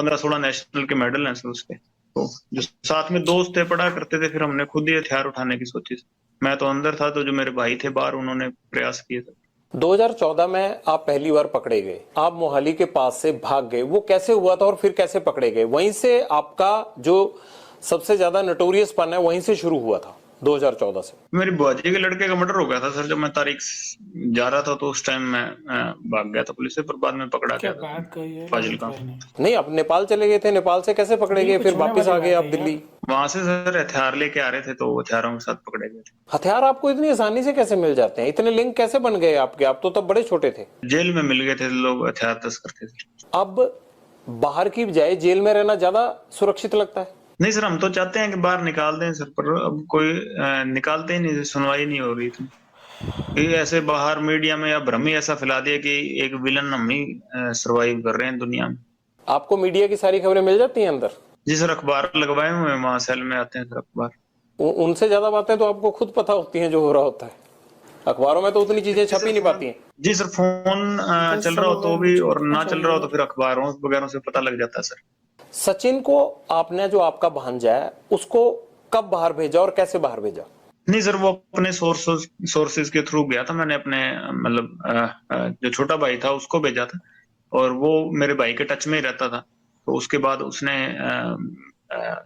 15-16 national के medal हैं sir उसके। तो जो साथ में दोस्त थे पढ़ा करते थे, फिर हमने खुद ही हथियार उठाने की सोची। मैं तो अंदर था, तो जो मेरे भाई थे बाहर, उन्होंने प्रयास किए थे। 2014 में आप पहली बार पकड़े गए, आप मोहाली के पास से भाग गए, वो कैसे हुआ था और फिर कैसे पकड़े गए? वहीं से आपका जो सबसे ज्यादा नोटोरियस पन है वहीं से शुरू हुआ था 2014 से। मेरी बुआजी के लड़के का मर्डर हो गया था सर, जब मैं तारीख जा रहा था, तो उस टाइम मैं भाग गया था पुलिस से, पर बाद में पकड़ा गया था फाजिलका। नहीं, आप नेपाल चले गए थे, नेपाल से कैसे पकड़े गए, फिर वापस आ गए आप दिल्ली? वहां से सर हथियार लेके आ रहे थे, तो हथियारों के साथ पकड़े गए थे। हथियार आपको इतनी आसानी से कैसे मिल जाते हैं? इतने लिंक कैसे बन गए आपके? आप तो तब बड़े छोटे थे। जेल में मिल गए थे लोग, हथियार तस्कर थे। अब बाहर की बजाय जेल में रहना ज्यादा सुरक्षित लगता है? नहीं सर, हम तो चाहते हैं कि बाहर निकाल दें सर, पर अब कोई निकालते ही नहीं, सुनवाई नहीं हो रही थी। ये ऐसे बाहर मीडिया में या भ्रम ही ऐसा फैला दिया कि एक विलन हम ही सरवाइव कर रहे हैं दुनिया में। आपको मीडिया की सारी खबरें मिल जाती हैं अंदर? जी सर, अखबार लगवाए हुए हैं, वहां सेल में आते हैं सर अखबार। उनसे ज्यादा बातें तो आपको खुद पता होती हैं जो हो रहा होता है, अखबारों में तो उतनी चीजें छप ही नहीं पाती हैं। जी सर, फोन चल रहा हो तो भी, और ना चल रहा हो तो फिर अखबारों वगैरह से पता लग जाता है सर। सचिन को आपने, जो आपका भांजा है, उसको कब बाहर भेजा और कैसे बाहर भेजा? नहीं सर, वो अपने सोर्सेज के थ्रू गया था। मैंने अपने मतलब जो छोटा भाई था उसको भेजा था, और वो मेरे भाई के टच में ही रहता था, तो उसके बाद उसने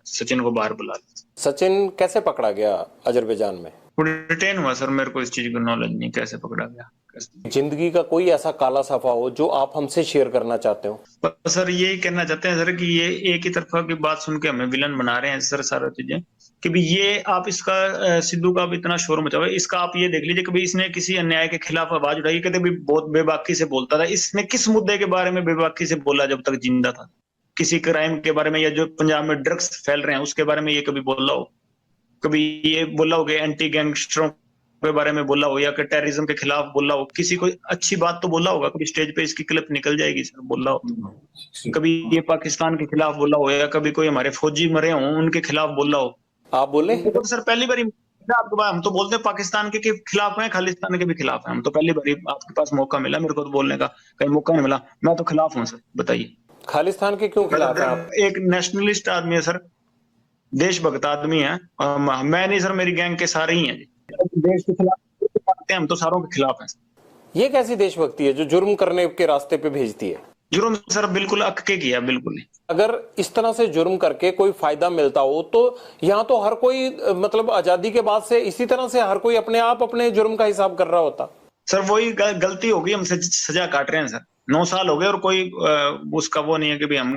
सचिन को बाहर बुला लिया। सचिन कैसे पकड़ा गया अजरबैजान में? वो डिटेन हुआ सर, मेरे को इस चीज की नॉलेज नहीं, कैसे पकड़ा गया कैसे। जिंदगी का कोई ऐसा काला सफा हो जो आप हमसे शेयर करना चाहते हो? पर सर यही कहना चाहते हैं सर कि ये एक ही तरफा की बात सुन के हमें विलन बना रहे हैं सर, सारा चीजें कि भी ये आप इसका सिद्धू का भी इतना शोर मचा हुआ है, इसका आप ये देख लीजिए कि इसने किसी अन्याय के खिलाफ आवाज उठाई, कहते भी बहुत बेबाकी से बोलता था। इसने किस मुद्दे के बारे में बेबाकी से बोला जब तक जिंदा था? किसी क्राइम के बारे में, या जो पंजाब में ड्रग्स फैल रहे हैं उसके बारे में ये कभी बोला हो? कभी ये बोला हो कि एंटी गैंगस्टरों के बारे में बोला हो, या कि टेररिज्म के खिलाफ बोला हो? किसी को अच्छी बात तो बोला होगा, कभी स्टेज पे इसकी क्लिप निकल जाएगी सर, बोला हो। कभी ये पाकिस्तान के खिलाफ बोला हो, या कभी कोई हमारे फौजी मरे हों उनके खिलाफ बोला हो? आप बोले? तो सर पहली बार आपके पास, हम तो बोलते हैं पाकिस्तान के खिलाफ हैं, खालिस्तान के भी खिलाफ हैं। हम तो पहली बार आपके पास मौका मिला, मेरे को तो बोलने का कहीं मौका नहीं मिला। मैं तो खिलाफ हूँ सर, बताइए। खालिस्तान के क्यों खिलाफ हैं आप? एक नेशनलिस्ट आदमी है सर, देशभक्त आदमी है। मैं नहीं सर, मेरी गैंग के सारे ही हैं। देश के खिलाफ हम तो सारों के खिलाफ हैं। ये कैसी देशभक्ति है जो जुर्म करने के रास्ते पे भेजती है? जुर्म सर बिल्कुल अक के किया, बिल्कुल नहीं। अगर इस तरह से जुर्म करके कोई फायदा मिलता हो तो यहाँ तो हर कोई, मतलब आजादी के बाद से इसी तरह से हर कोई अपने आप अपने जुर्म का हिसाब कर रहा होता। सर वही गलती होगी, हम सजा काट रहे हैं सर। 9 साल हो गए और कोई उसका वो नहीं है कि भी हम